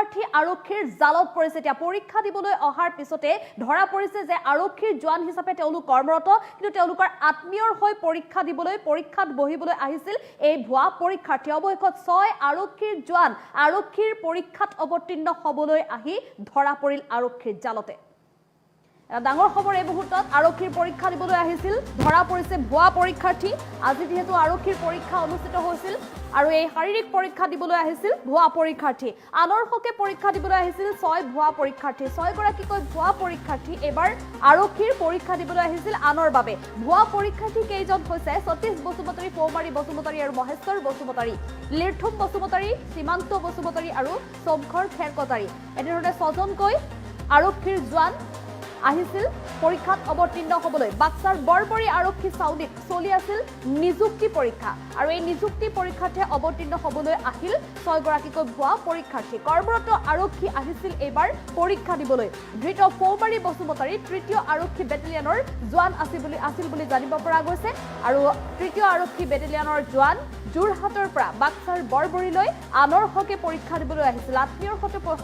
পৰীক্ষাৰ্থী আৰক্ষীৰ জালত পৰিছে এতিয়া পৰীক্ষা দিবলৈ অহাৰ পিছতে ধৰা পৰিছে যে আৰক্ষীৰ জোৱান হিচাপে তেওঁলোক কৰ্মৰত কিন্তু তেওঁলোকৰ আত্মীয়ৰ হৈ পৰীক্ষা দিবলৈ পৰীক্ষাত বহিবলৈ আহিছিল এই ভুৱা পৰীক্ষাৰ্থী অৱশেষত 6 আৰক্ষীৰ জোৱান আৰক্ষীৰ পৰীক্ষাত অৱতীৰ্ণ হ'বলৈ আহি ধৰা পৰিল আৰক্ষীৰ জালতে ডাঙৰ খবৰ এই মুহূৰ্তত আৰক্ষীৰ পৰীক্ষা দিবলৈ আহিছিল ধৰা পৰিছে ভুৱা পৰীক্ষাৰ্থী আজি যেহেতু আৰক্ষীৰ পৰীক্ষা অনুষ্ঠিত হৈছিল আৰু এই শাৰীৰিক পৰীক্ষা দিবলৈ আহিছিল ভুৱা পৰীক্ষাৰ্থী আনৰ হকে পৰীক্ষা দিবলৈ আহিছিল 6 ভুৱা পৰীক্ষাৰ্থী 6 গৰাকীকৈ ভুৱা পৰীক্ষাৰ্থী এবাৰ আৰক্ষীৰ পৰীক্ষা দিবলৈ আহিছিল আনৰ বাবে ভুৱা পৰীক্ষাৰ্থী কেইজন হৈছে সতীশ বসুমতাৰী পৌমাৰী বসুমতাৰী আৰু মহেশ্বৰ বসুমতাৰী লিৰ্থুম বসুমতাৰী সীমান্ত বসুমতাৰী আৰু সমখৰ খেৰকটাৰী এনেধৰণে 6জনকৈ আৰক্ষীৰ জোৱান আহিছিল পৰীক্ষাত অৱতীৰ্ণ হ'বলৈ বাক্সাৰ বৰবৰী আৰক্ষী চাউলিত চলি আছিল নিযুক্তি পৰীক্ষা আৰু এই নিযুক্তি পৰীক্ষাতে অৱতীৰ্ণ হ'বলৈ আহিল 6 গৰাকীকৈ ভুৱা পৰীক্ষাৰ্থী কৰ্মৰত আৰক্ষী আহিছিল এবাৰ পৰীক্ষা দিবলৈ ধৃত পৌমাৰী বসুমতাৰী তৃতীয় আৰক্ষী বেটেলিয়নৰ জোৱান আছিল বুলি জানিব পৰা গৈছে আৰু তৃতীয় আৰক্ষী বেটেলিয়নৰ জোৱান যোৰহাটৰ পৰা বাক্সাৰ বৰবৰীলৈ আনৰ হকে পৰীক্ষা দিবলৈ আহিছিল আত্মীয়ৰ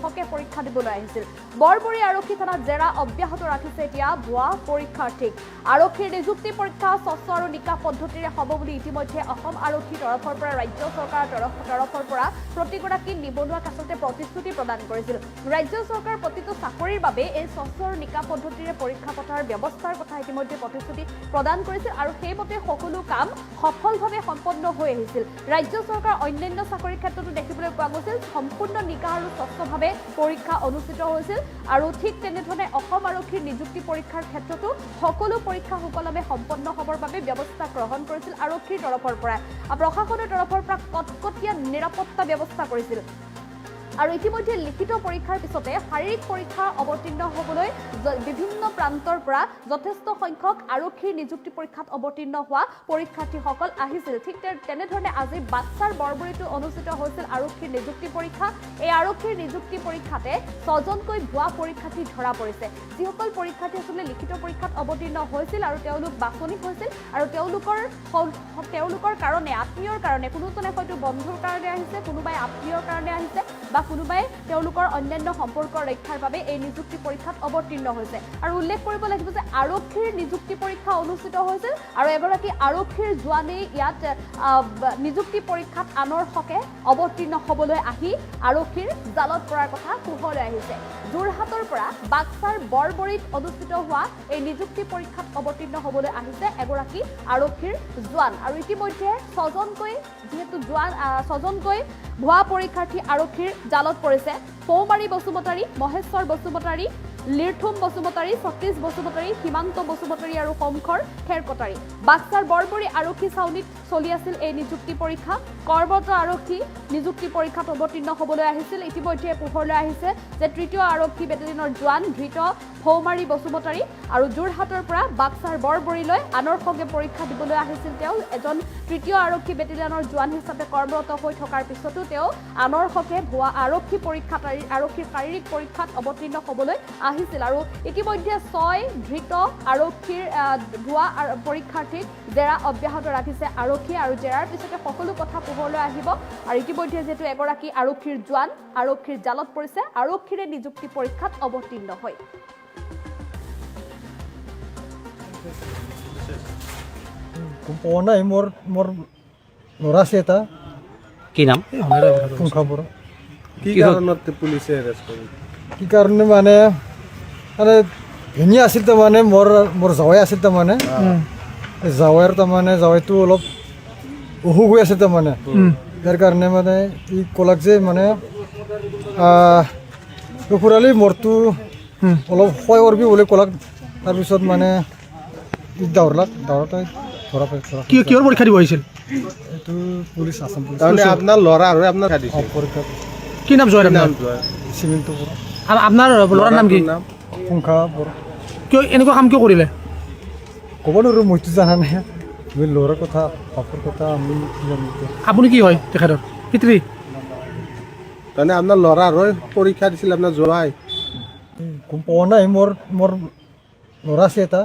হকে পৰীক্ষা দিবলৈ আহিছিল বৰবৰী আৰক্ষী থানাত জেৰা অব্যাহত ৰাখিছে এতিয়া ভুৱা পৰীক্ষাৰ্থীক আৰক্ষীৰ নিযুক্তি পৰীক্ষা স্বচ্ছ আৰু নিকা পদ্ধতিৰে হ'ব বুলি ইতিমধ্যে অসম আৰক্ষীৰ তৰফৰ পৰা ৰাজ্য চৰকাৰৰ তৰফৰ পৰা প্ৰতিগৰাকী নিবনুৱাক আচলতে প্ৰতিশ্ৰুতি প্ৰদান কৰিছিল ৰাজ্য চৰকাৰ প্ৰতিটো চাকৰিৰ বাবে এই স্বচ্ছ আৰু নিকা পদ্ধতিৰে পৰীক্ষা পতাৰ ব্যৱস্থাৰ কথা ইতিমধ্যে প্ৰতিশ্ৰুতি প্ৰদান কৰিছিল আৰু সেইমতে সকলো কাম সফলভাৱে সম্পন্ন হৈ আহিছিল ৰাজ্য চৰকাৰ অন্যান্য চাকৰিৰ ক্ষেত্ৰতো দেখিবলৈ পোৱা গৈছিল সম্পূৰ্ণ নিকা আৰু স্বচ্ছভাৱে পৰীক্ষা অনুষ্ঠিত হৈছিল আৰু ঠিক তেনেধৰণে অসম আৰক্ষীৰ নিযুক্তি পৰীক্ষাৰ ক্ষেত্ৰতো সকলো পৰীক্ষা সুকলমে সম্পন্ন হ'বৰ বাবে ব্যৱস্থা গ্ৰহণ কৰিছিল আৰক্ষীৰ তৰফৰ পৰা প্ৰশাসনৰ তৰফৰ পৰা কটকটীয়া নিৰাপত্তা ব্যৱস্থা কৰিছিল আৰু ইতিমধ্যে লিখিত পৰীক্ষাৰ পিছতে শাৰীৰিক পৰীক্ষা অৱতীৰ্ণ হ'বলৈ বিভিন্ন প্ৰান্তৰ পৰা যথেষ্ট সংখ্যক আৰক্ষীৰ নিযুক্তি পৰীক্ষাত অৱতীৰ্ণ হোৱা পৰীক্ষাৰ্থীসকল আহিছিল ঠিক তেনেধৰণে আজি বাক্সাৰ বৰবৰীতো অনুষ্ঠিত হৈছিল আৰক্ষীৰ নিযুক্তি পৰীক্ষা এই আৰক্ষীৰ নিযুক্তি পৰীক্ষাতে 6জনকৈ ভুৱা পৰীক্ষাৰ্থী ধৰা পৰিছে যিসকল পৰীক্ষাৰ্থী আচলতে লিখিত পৰীক্ষাত অৱতীৰ্ণ হৈছিল আৰু তেওঁলোক বাছনি হৈছিল আৰু তেওঁলোকৰ কাৰণে আত্মীয়ৰ কাৰণে কোনোজনে হয়তো বন্ধুৰ কাৰণে আহিছে কোনোবাই আত্মীয়ৰ কাৰণে আহিছে বা কোনোবাই তেওঁলোকৰ অন্যান্য সম্পৰ্ক ৰক্ষাৰ বাবে এই নিযুক্তি পৰীক্ষাত অৱতীৰ্ণ হৈছে আৰু উল্লেখ কৰিব লাগিব যে আৰক্ষীৰ নিযুক্তি পৰীক্ষা অনুষ্ঠিত হৈছিল আৰু এগৰাকী আৰক্ষীৰ জোৱানে ইয়াত নিযুক্তি পৰীক্ষাত আনৰ হকে অৱতীৰ্ণ হ'বলৈ আহি আৰক্ষীৰ জালত পৰাৰ কথা পোহৰলৈ আহিছে যোৰহাটৰ পৰা বাক্সাৰ বৰবৰীত অনুষ্ঠিত হোৱা এই নিযুক্তি পৰীক্ষাত অৱতীৰ্ণ হ'বলৈ আহিছে এগৰাকী আৰক্ষীৰ জোৱান আৰু ইতিমধ্যে 6জনকৈ ভুৱা পৰীক্ষাৰ্থী আৰক্ষীৰ জালত পৰিছে পৌমাৰী বসুমতাৰী মহেশ্বৰ বসুমতাৰী লিৰ্থুম বসুমতাৰী সতীশ বসুমতাৰী সীমান্ত বসুমতাৰী আৰু সমখৰ খেৰকটাৰী বাক্সাৰ বৰবৰী আৰক্ষী চাউলিত চলি আছিল এই নিযুক্তি পৰীক্ষা কৰ্মৰত আৰক্ষী নিযুক্তি পৰীক্ষাত অৱতীৰ্ণ হ'বলৈ আহিছিল ইতিমধ্যে পোহৰলৈ আহিছে যে তৃতীয় আৰক্ষী বেটেলিয়নৰ জোৱান ধৃত পৌমাৰী বসুমতাৰী আৰু যোৰহাটৰ পৰা বাক্সাৰ বৰবৰীলৈ আনৰ হকে পৰীক্ষা দিবলৈ আহিছিল তেওঁ এজন তৃতীয় আৰক্ষী বেটেলিয়নৰ জোৱান হিচাপে কৰ্মৰত হৈ থকাৰ পিছতো তেওঁ আনৰ হকে ভুৱা আৰক্ষীৰ শাৰীৰিক পৰীক্ষাত অৱতীৰ্ণ হ'বলৈ আহিছিল আৰু ইতিমধ্যে 6 ধৃত আৰক্ষীৰ ভুৱা পৰীক্ষাৰ্থীক জেৰা অব্যাহত ৰাখিছে আৰক্ষী আৰু জেৰাৰ পিছতে সকলো কথা পোহৰলৈ আহিব আৰু ইতিমধ্যে যেহেতু এগৰাকী আৰক্ষীৰ জোৱান আৰক্ষীৰ জালত পৰিছে আৰক্ষীৰে নিযুক্তি পৰীক্ষাত অৱতীৰ্ণ হয় নাই মোৰ ল'ৰা আছে এটা কি নাম কি কাৰণত পুলিচে এৰেষ্ট কৰিলে কি কাৰণে মানে ধুনীয়া আছিল তাৰমানে মোৰ জাৱাই আছিল তাৰমানে জাৱাইটো অলপ অসুখ হৈ আছে তাৰমানে ইয়াৰ কাৰণে মানে ই ক'লাক যে মানে খুৰালি মোৰতো অলপ সহায় কৰিবি বুলি ক'লাক তাৰপিছত মানে দাৱৰতে ধৰা পাইছোঁ কিহৰ পৰীক্ষা দিব আহিছিল এইটো পুলিচ আছাম পুলিচ আপোনাৰ ল'ৰা আৰু আপোনাৰ পৰীক্ষা কি নাম জয় নাম চিমেণ্ট আপোনাৰ ল'ৰাৰ নাম কি সংখ্যা বৰ কিয় এনেকুৱা কাম কিয় কৰিলে ক'ব নোৱাৰোঁ মইতো জানা নাই আমি ল'ৰাৰ কথা বাপৰ কথা আমি কি জানো আপুনি কি হয় তেখেতৰ পিতৃ তাৰমানে আপোনাৰ ল'ৰা আৰু পৰীক্ষা দিছিল আপোনাৰ জোৱাই গম পোৱা নাই মোৰ ল'ৰা আছে এটা